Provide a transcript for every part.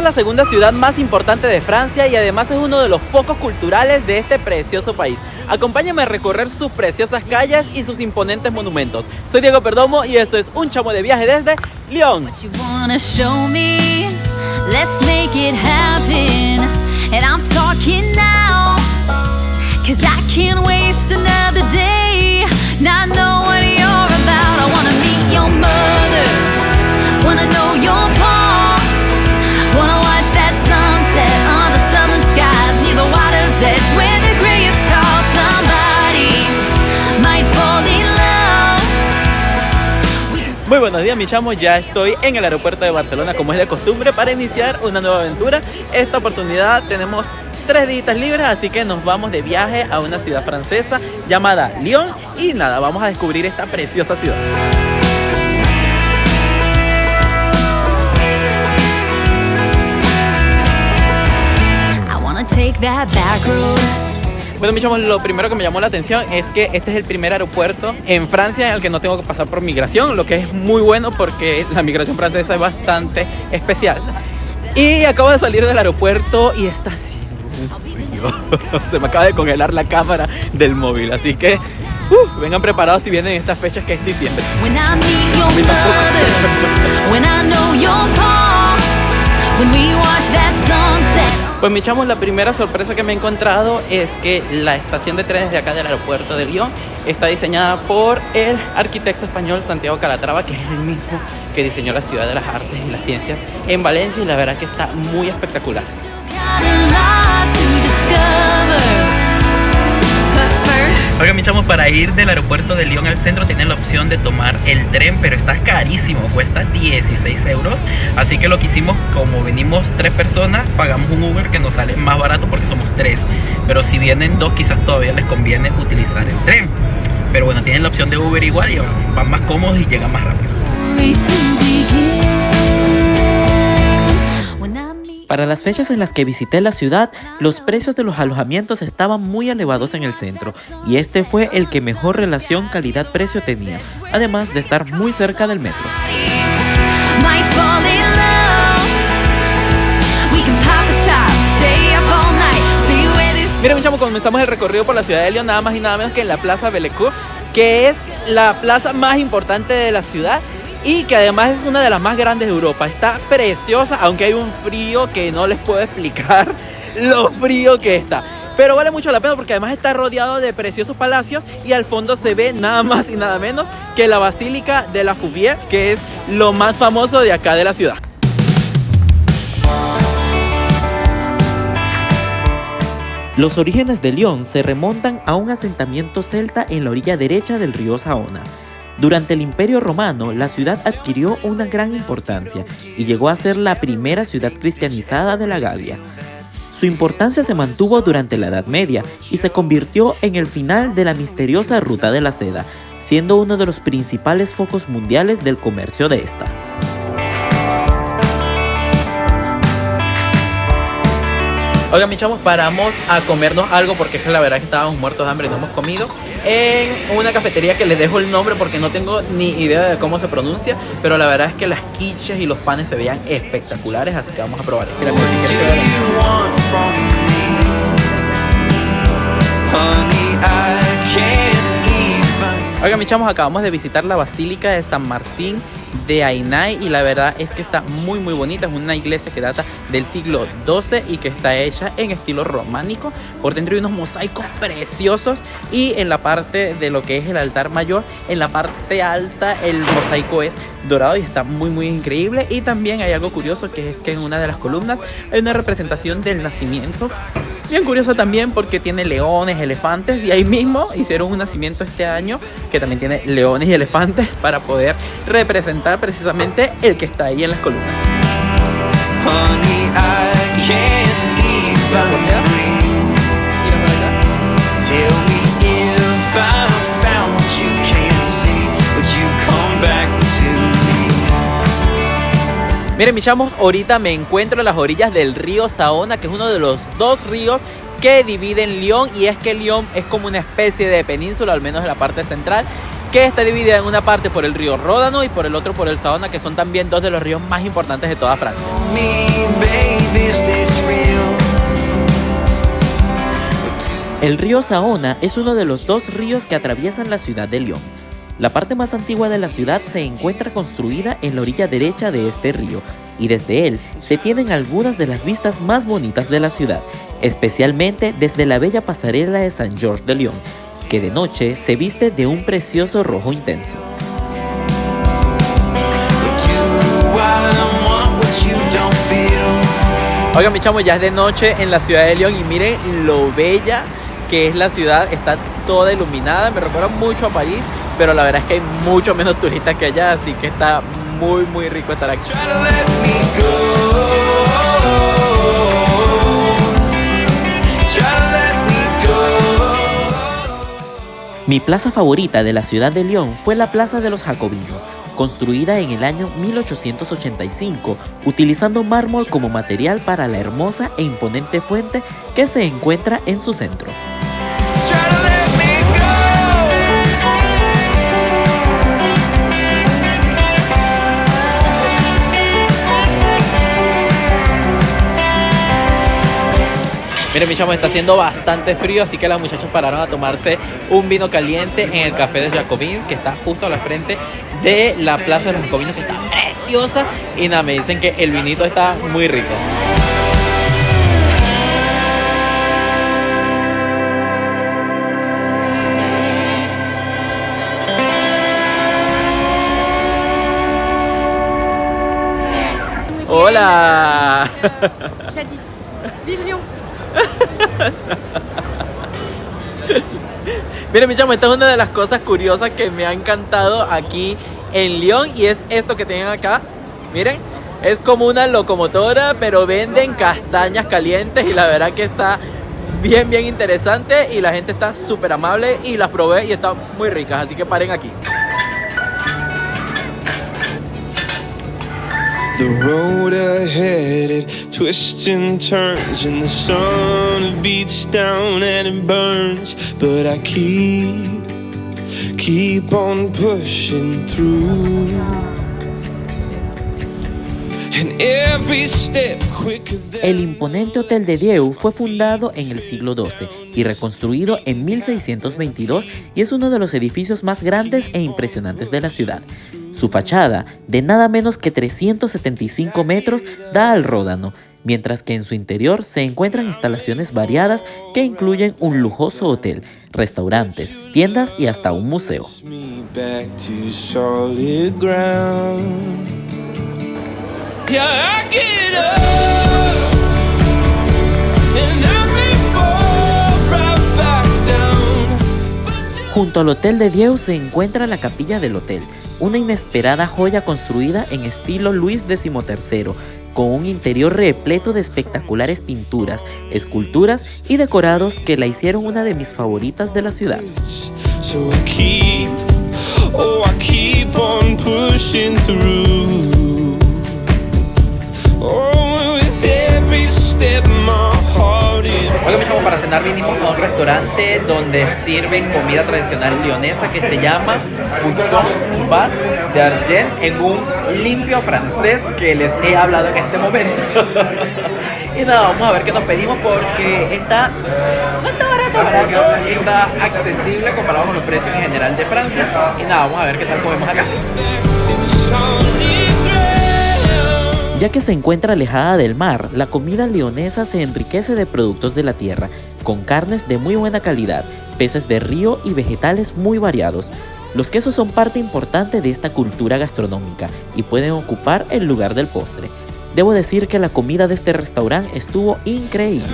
es la segunda ciudad más importante de Francia y además es uno de los focos culturales de este precioso país. Acompáñame a recorrer sus preciosas calles y sus imponentes monumentos. Soy Diego Perdomo y esto es Un Chamo de Viaje desde Lyon. Muy buenos días, mis chamos, ya estoy en el aeropuerto de Barcelona como es de costumbre para iniciar una nueva aventura. Esta oportunidad tenemos 3 días libres, así que nos vamos de viaje a una ciudad francesa llamada Lyon y nada, vamos a descubrir esta preciosa ciudad. Bueno, mis chavos, lo primero que me llamó la atención es que este es el primer aeropuerto en Francia en el que no tengo que pasar por migración, lo que es muy bueno porque la migración francesa es bastante especial. Y acabo de salir del aeropuerto y está haciendo un frío. Se me acaba de congelar la cámara del móvil, así que vengan preparados si vienen estas fechas que es diciembre. Pues mis chamos, la primera sorpresa que me he encontrado es que la estación de trenes de acá del aeropuerto de Lyon está diseñada por el arquitecto español Santiago Calatrava, que es el mismo que diseñó la Ciudad de las Artes y las Ciencias en Valencia, y la verdad que está muy espectacular. Oigan, mis chamos, para ir del aeropuerto de Lyon al centro tienen la opción de tomar el tren, pero está carísimo, cuesta 16 euros. Así que lo que hicimos, como venimos 3 personas, pagamos un Uber que nos sale más barato porque somos 3. Pero si vienen 2, quizás todavía les conviene utilizar el tren. Pero bueno, tienen la opción de Uber igual y van más cómodos y llegan más rápido. Para las fechas en las que visité la ciudad, los precios de los alojamientos estaban muy elevados en el centro y este fue el que mejor relación calidad-precio tenía, además de estar muy cerca del metro. Miren, mis chamos, comenzamos el recorrido por la ciudad de Lyon, nada más y nada menos que en la Plaza Bellecour, que es la plaza más importante de la ciudad y que además es una de las más grandes de Europa. Está preciosa, aunque hay un frío que no les puedo explicar lo frío que está. Pero vale mucho la pena porque además está rodeado de preciosos palacios y al fondo se ve nada más y nada menos que la Basílica de la Fouvier, que es lo más famoso de acá de la ciudad. Los orígenes de Lyon se remontan a un asentamiento celta en la orilla derecha del río Saona. Durante el Imperio Romano, la ciudad adquirió una gran importancia y llegó a ser la primera ciudad cristianizada de la Galia. Su importancia se mantuvo durante la Edad Media y se convirtió en el final de la misteriosa Ruta de la Seda, siendo uno de los principales focos mundiales del comercio de esta. Oigan, mis chavos, paramos a comernos algo porque es que la verdad que estábamos muertos de hambre y no hemos comido en una cafetería que les dejo el nombre porque no tengo ni idea de cómo se pronuncia, pero la verdad es que las quiches y los panes se veían espectaculares, así que vamos a probar. Mira, oigan, mis chamos, acabamos de visitar la Basílica de San Martín de Ainay y la verdad es que está muy bonita. Es una iglesia que data del siglo XII y que está hecha en estilo románico. Por dentro hay unos mosaicos preciosos y en la parte de lo que es el altar mayor, en la parte alta el mosaico es dorado y está muy increíble. Y también hay algo curioso, que es que en una de las columnas hay una representación del nacimiento. Bien curioso también porque tiene leones, elefantes, y ahí mismo hicieron un nacimiento este año que también tiene leones y elefantes para poder representar precisamente el que está ahí en las columnas. Honey, I can't even breathe. Tell me if I found what you can't see, would you come back to me? Miren, mis chamos, ahorita me encuentro en las orillas del río Saona, que es uno de los 2 ríos que dividen Lyon, y es que Lyon es como una especie de península, al menos en la parte central, que está dividida en una parte por el río Ródano y por el otro por el Saona, que son también dos de los ríos más importantes de toda Francia. El río Saona es uno de los dos ríos que atraviesan la ciudad de Lyon. La parte más antigua de la ciudad se encuentra construida en la orilla derecha de este río, y desde él se tienen algunas de las vistas más bonitas de la ciudad, especialmente desde la bella pasarela de Saint-Georges de Lyon, que de noche se viste de un precioso rojo intenso. Oigan, mis chamos, ya es de noche en la ciudad de Lyon y miren lo bella que es la ciudad. Está toda iluminada, me recuerda mucho a París, pero la verdad es que hay mucho menos turistas que allá, así que está muy muy rico estar aquí. Mi plaza favorita de la ciudad de Lyon fue la Plaza de los Jacobinos, construida en el año 1885, utilizando mármol como material para la hermosa e imponente fuente que se encuentra en su centro. Miren, mi chamo, está haciendo bastante frío, así que las muchachas pararon a tomarse un vino caliente en el Café de Jacobins, que está justo a la frente de la Plaza de los Jacobinos, que está preciosa. Y nada, me dicen que el vinito está muy rico. Hola. Jadis. Vive Lyon. Miren, mi chamo, esta es una de las cosas curiosas que me ha encantado aquí en Lyon, y es esto que tienen acá. Miren, es como una locomotora, pero venden castañas calientes y la verdad que está bien interesante, y la gente está súper amable y las probé y están muy ricas, así que paren aquí. The road ahead, it twists and turns, and the sun beats down and it burns, but I keep on pushing through, and every step quicker than... El imponente Hotel de Dieu fue fundado en el siglo XII y reconstruido en 1622, y es uno de los edificios más grandes e impresionantes de la ciudad. Su fachada, de nada menos que 375 metros, da al Ródano, mientras que en su interior se encuentran instalaciones variadas que incluyen un lujoso hotel, restaurantes, tiendas y hasta un museo. Junto al Hotel de Dieu se encuentra la Capilla del Hotel, una inesperada joya construida en estilo Luis XIII, con un interior repleto de espectaculares pinturas, esculturas y decorados que la hicieron una de mis favoritas de la ciudad. Oiga, mi chamo, para cenar vinimos a un restaurante donde sirven comida tradicional leonesa que se llama Bouchon Bat d'Argent, en un limpio francés que les he hablado en este momento. Y nada, vamos a ver qué nos pedimos porque no está barato, está accesible comparado con los precios en general de Francia. Y nada, vamos a ver qué tal comemos acá. Ya que se encuentra alejada del mar, la comida leonesa se enriquece de productos de la tierra, con carnes de muy buena calidad, peces de río y vegetales muy variados. Los quesos son parte importante de esta cultura gastronómica y pueden ocupar el lugar del postre. Debo decir que la comida de este restaurante estuvo increíble.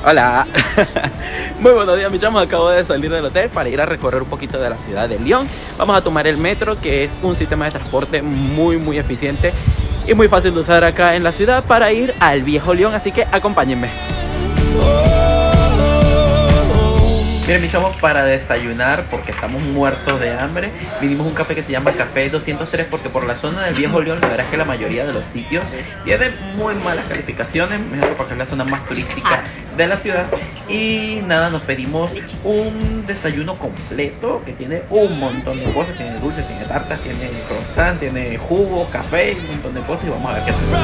Hola. Muy buenos días, mis chamos. Acabo de salir del hotel para ir a recorrer un poquito de la ciudad de Lyon. Vamos a tomar el metro, que es un sistema de transporte muy eficiente y muy fácil de usar acá en la ciudad para ir al viejo Lyon, así que acompáñenme. Miren, mis chavos, para desayunar, porque estamos muertos de hambre, vinimos a un café que se llama Café 203, porque por la zona del Viejo León, la verdad es que la mayoría de los sitios tienen muy malas calificaciones, mejor porque es la zona más turística de la ciudad. Y nada, nos pedimos un desayuno completo que tiene un montón de cosas, tiene dulces, tiene tartas, tiene croissant, tiene jugo, café, un montón de cosas, y vamos a ver qué hacemos.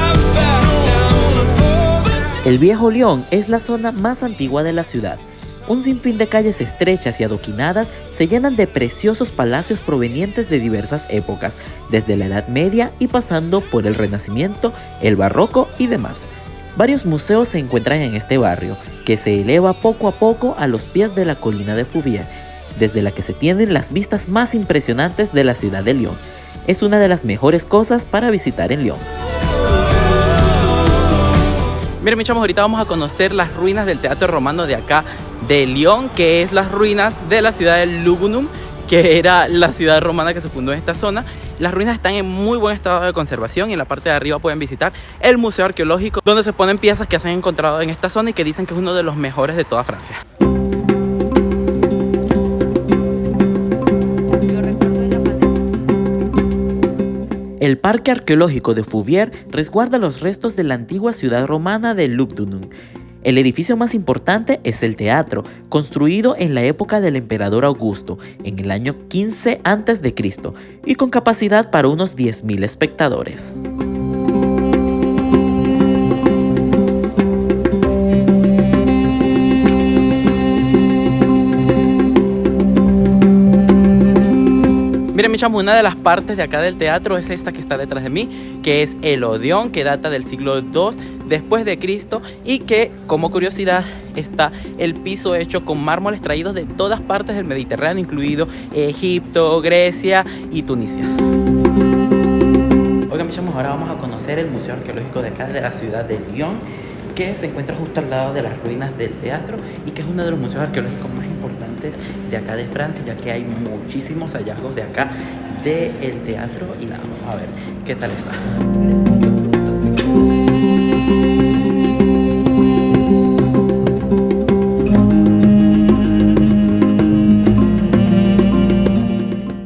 El Viejo León es la zona más antigua de la ciudad. Un sinfín de calles estrechas y adoquinadas se llenan de preciosos palacios provenientes de diversas épocas, desde la Edad Media y pasando por el Renacimiento, el Barroco y demás. Varios museos se encuentran en este barrio, que se eleva poco a poco a los pies de la colina de Fourvière, desde la que se tienen las vistas más impresionantes de la ciudad de Lyon. Es una de las mejores cosas para visitar en Lyon. Miren, mis chavos, ahorita vamos a conocer las ruinas del teatro romano de acá de Lyon, que es las ruinas de la ciudad de Lugdunum, que era la ciudad romana que se fundó en esta zona. Las ruinas están en muy buen estado de conservación y en la parte de arriba pueden visitar el museo arqueológico, donde se ponen piezas que se han encontrado en esta zona y que dicen que es uno de los mejores de toda Francia. El Parque Arqueológico de Fourvière resguarda los restos de la antigua ciudad romana de Lugdunum. El edificio más importante es el teatro, construido en la época del emperador Augusto, en el año 15 a.C., y con capacidad para unos 10.000 espectadores. Miren, mi chamo, una de las partes de acá del teatro es esta que está detrás de mí, que es el Odeón, que data del siglo II después de Cristo, y que, como curiosidad, está el piso hecho con mármoles traídos de todas partes del Mediterráneo, incluido Egipto, Grecia y Tunisia. Oigan, mis chamos, ahora vamos a conocer el Museo Arqueológico de acá de la ciudad de Lyon, que se encuentra justo al lado de las ruinas del teatro y que es uno de los museos arqueológicos más importantes de acá de Francia, ya que hay muchísimos hallazgos de acá del teatro. Y nada, vamos a ver qué tal está.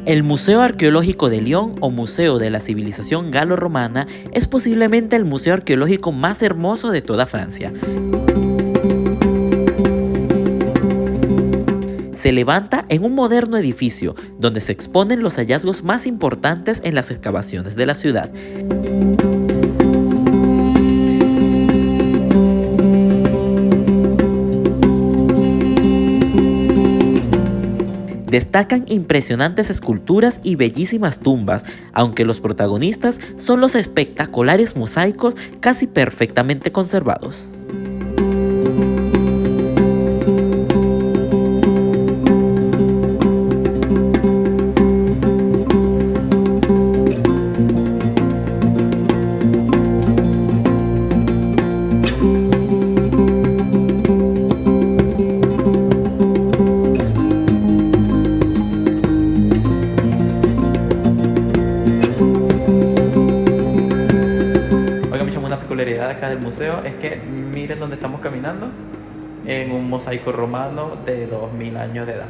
El Museo Arqueológico de Lyon, o Museo de la Civilización Galo-Romana, es posiblemente el museo arqueológico más hermoso de toda Francia. Se levanta en un moderno edificio, donde se exponen los hallazgos más importantes en las excavaciones de la ciudad. Destacan impresionantes esculturas y bellísimas tumbas, aunque los protagonistas son los espectaculares mosaicos casi perfectamente conservados. Acá del museo es que miren dónde estamos caminando, en un mosaico romano de 2000 años de edad.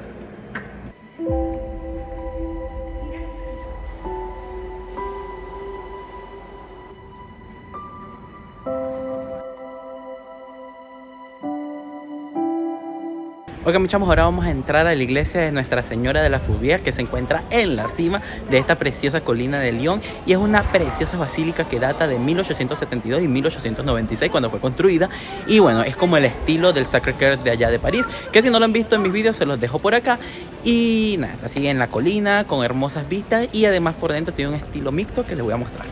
Oigan, mis chamos, ahora vamos a entrar a la iglesia de Nuestra Señora de la Fourvière, que se encuentra en la cima de esta preciosa colina de Lyon, y es una preciosa basílica que data de 1872 y 1896 cuando fue construida, y bueno, es como el estilo del Sacré-Cœur de allá de París, que si no lo han visto en mis vídeos se los dejo por acá. Y nada, está así en la colina con hermosas vistas, y además por dentro tiene un estilo mixto que les voy a mostrar.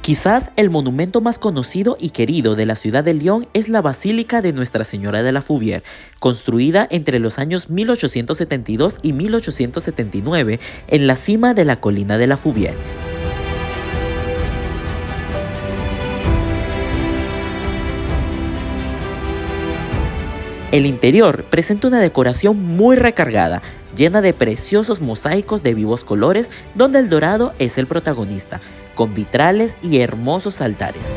Quizás el monumento más conocido y querido de la ciudad de Lyon es la Basílica de Nuestra Señora de la Fourvière, construida entre los años 1872 y 1879 en la cima de la colina de la Fourvière. El interior presenta una decoración muy recargada, llena de preciosos mosaicos de vivos colores, donde el dorado es el protagonista, con vitrales y hermosos altares.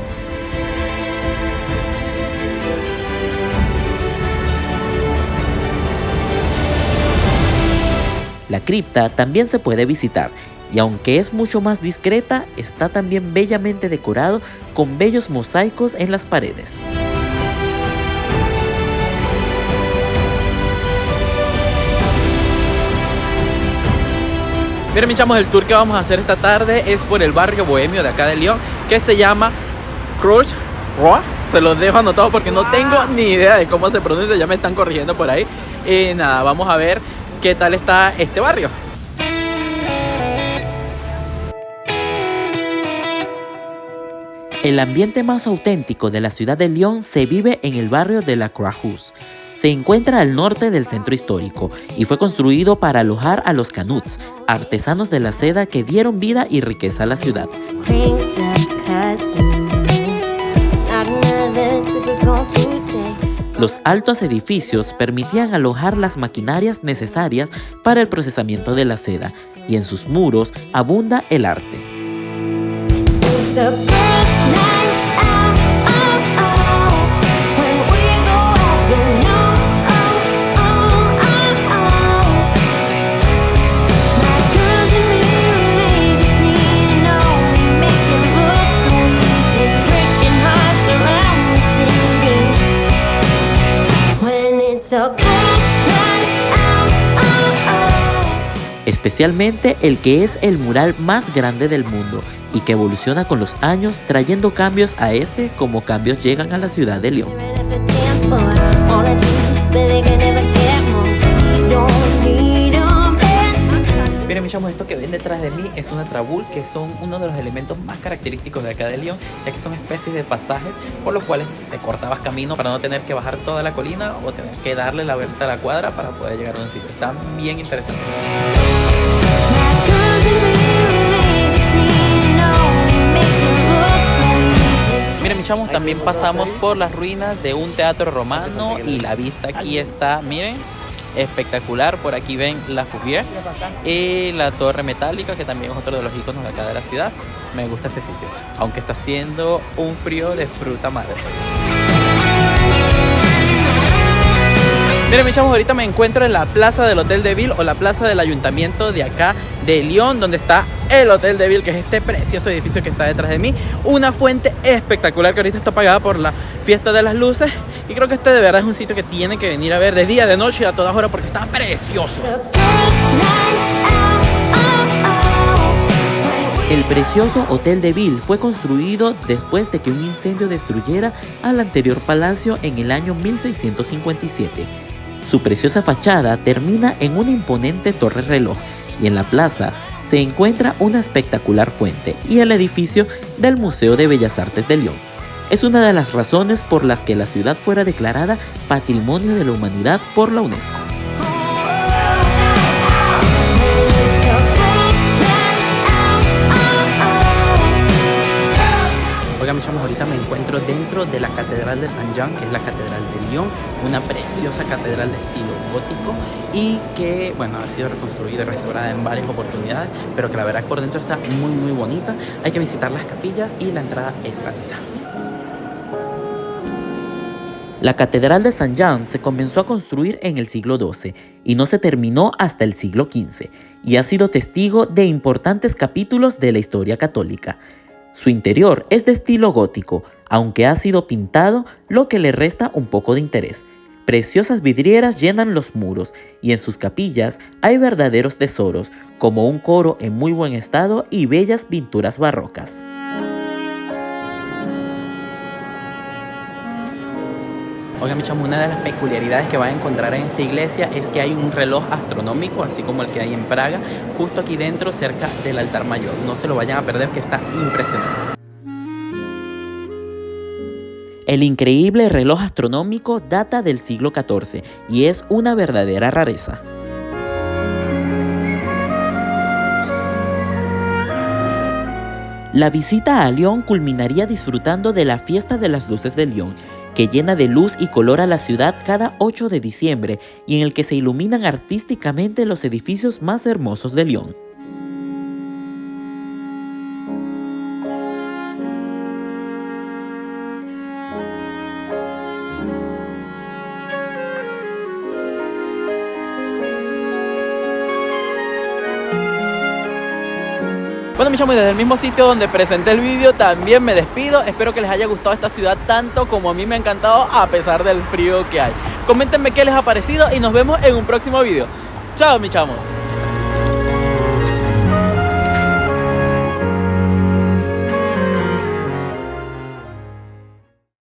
La cripta también se puede visitar, y aunque es mucho más discreta, está también bellamente decorado con bellos mosaicos en las paredes. Miren, mis chamos, el tour que vamos a hacer esta tarde es por el barrio bohemio de acá de Lyon, que se llama Crouch Roi. Se los dejo anotado porque no tengo ni idea de cómo se pronuncia, ya me están corrigiendo por ahí. Y nada, vamos a ver qué tal está este barrio. El ambiente más auténtico de la ciudad de Lyon se vive en el barrio de la Croix-Rousse. Se encuentra al norte del centro histórico y fue construido para alojar a los canuts, artesanos de la seda que dieron vida y riqueza a la ciudad. Los altos edificios permitían alojar las maquinarias necesarias para el procesamiento de la seda, y en sus muros abunda el arte. Especialmente el que es el mural más grande del mundo y que evoluciona con los años, trayendo cambios a este como cambios llegan a la ciudad de Lyon. Miren, mis chamos, esto que ven detrás de mí es una trabúl, que son uno de los elementos más característicos de acá de Lyon, ya que son especies de pasajes por los cuales te cortabas camino para no tener que bajar toda la colina o tener que darle la vuelta a la cuadra para poder llegar a un sitio. Están bien interesantes. Miren, mis chamos, también pasamos por las ruinas de un teatro romano y la vista aquí está, miren, espectacular. Por aquí ven la Fougère y la torre metálica, que también es otro de los iconos de acá de la ciudad. Me gusta este sitio, aunque está haciendo un frío de fruta madre. Miren, mis chavos, ahorita me encuentro en la plaza del Hotel de Ville o la plaza del ayuntamiento de acá de Lyon, donde está el Hotel de Ville, que es este precioso edificio que está detrás de mí. Una fuente espectacular que ahorita está apagada por la fiesta de las luces. Y creo que este de verdad es un sitio que tienen que venir a ver de día, de noche y a todas horas porque está precioso. El precioso Hotel de Ville fue construido después de que un incendio destruyera al anterior palacio en el año 1657. Su preciosa fachada termina en una imponente torre reloj y en la plaza se encuentra una espectacular fuente y el edificio del Museo de Bellas Artes de Lyon. Es una de las razones por las que la ciudad fuera declarada Patrimonio de la Humanidad por la UNESCO. Oigan, mis chamos, ahorita me encuentro dentro de la Catedral de Saint-Jean, que es la Catedral de Lyon, una preciosa catedral de estilo gótico y que, bueno, ha sido reconstruida y restaurada en varias oportunidades, pero que la verdad por dentro está muy muy bonita. Hay que visitar las capillas y la entrada es gratuita. La Catedral de Saint-Jean se comenzó a construir en el siglo XII y no se terminó hasta el siglo XV, y ha sido testigo de importantes capítulos de la historia católica. Su interior es de estilo gótico, aunque ha sido pintado, lo que le resta un poco de interés. Preciosas vidrieras llenan los muros y en sus capillas hay verdaderos tesoros, como un coro en muy buen estado y bellas pinturas barrocas. Oigan, mi chamo, una de las peculiaridades que van a encontrar en esta iglesia es que hay un reloj astronómico, así como el que hay en Praga, justo aquí dentro, cerca del altar mayor. No se lo vayan a perder, que está impresionante. El increíble reloj astronómico data del siglo XIV y es una verdadera rareza. La visita a Lyon culminaría disfrutando de la Fiesta de las Luces de Lyon, que llena de luz y color a la ciudad cada 8 de diciembre y en el que se iluminan artísticamente los edificios más hermosos de Lyon. Bueno, mis chamos, desde el mismo sitio donde presenté el vídeo también me despido. Espero que les haya gustado esta ciudad tanto como a mí me ha encantado a pesar del frío que hay. Coméntenme qué les ha parecido y nos vemos en un próximo vídeo. Chao, mis chamos.